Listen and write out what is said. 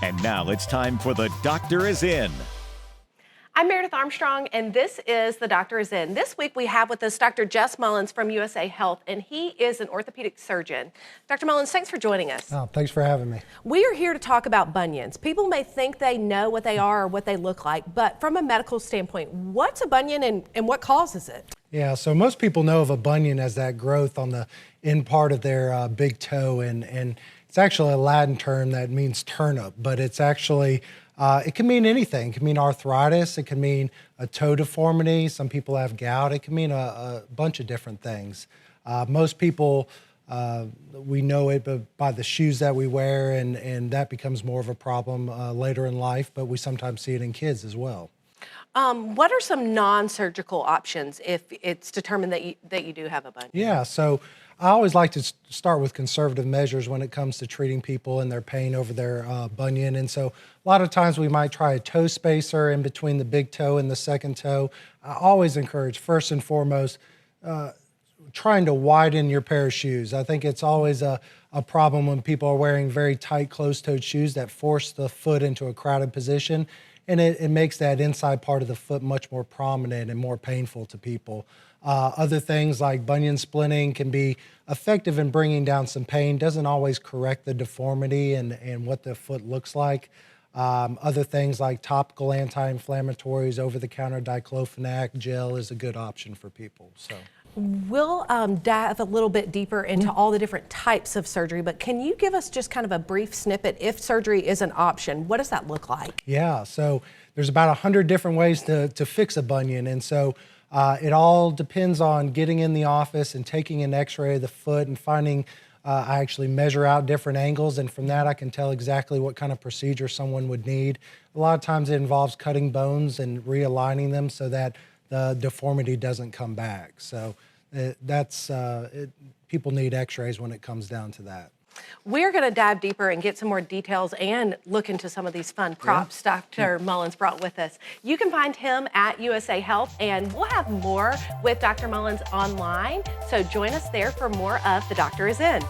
And now it's time for The Doctor Is In. I'm Meredith Armstrong, and this is The Doctor Is In. This week we have with us Dr. Jess Mullins from USA Health, and he is an orthopedic surgeon. Dr. Mullins, thanks for joining us. Oh, thanks for having me. We are here to talk about bunions. People may think they know what they are or what they look like, but from a medical standpoint, what's a bunion and what causes it? Yeah, so most people know of a bunion as that growth on the end part of their big toe, and it's actually a Latin term that means turnip, but it's actually it can mean anything. It can mean arthritis. It can mean a toe deformity. Some people have gout. It can mean a bunch of different things. Most people, we know it by the shoes that we wear, and that becomes more of a problem later in life, but we sometimes see it in kids as well. What are some non-surgical options if it's determined that you do have a bunion? Yeah, so I always like to start with conservative measures when it comes to treating people and their pain over their bunion. And so a lot of times we might try a toe spacer in between the big toe and the second toe. I always encourage, first and foremost, trying to widen your pair of shoes. I think it's always a problem when people are wearing very tight closed-toed shoes that force the foot into a crowded position. And it makes that inside part of the foot much more prominent and more painful to people. Other things like bunion splinting can be effective in bringing down some pain, doesn't always correct the deformity and what the foot looks like. Other things like topical anti-inflammatories, over-the-counter diclofenac gel is a good option for people. So. We'll dive a little bit deeper into all the different types of surgery, but can you give us just kind of a brief snippet if surgery is an option? What does that look like? Yeah, so there's about 100 different ways to fix a bunion, and so it all depends on getting in the office and taking an x-ray of the foot and finding, I actually measure out different angles, and from that I can tell exactly what kind of procedure someone would need. A lot of times it involves cutting bones and realigning them so that the deformity doesn't come back. So people need x-rays when it comes down to that. We're going to dive deeper and get some more details and look into some of these fun props Dr. Mullins brought with us. You can find him at USA Health, and we'll have more with Dr. Mullins online. So join us there for more of The Doctor Is In.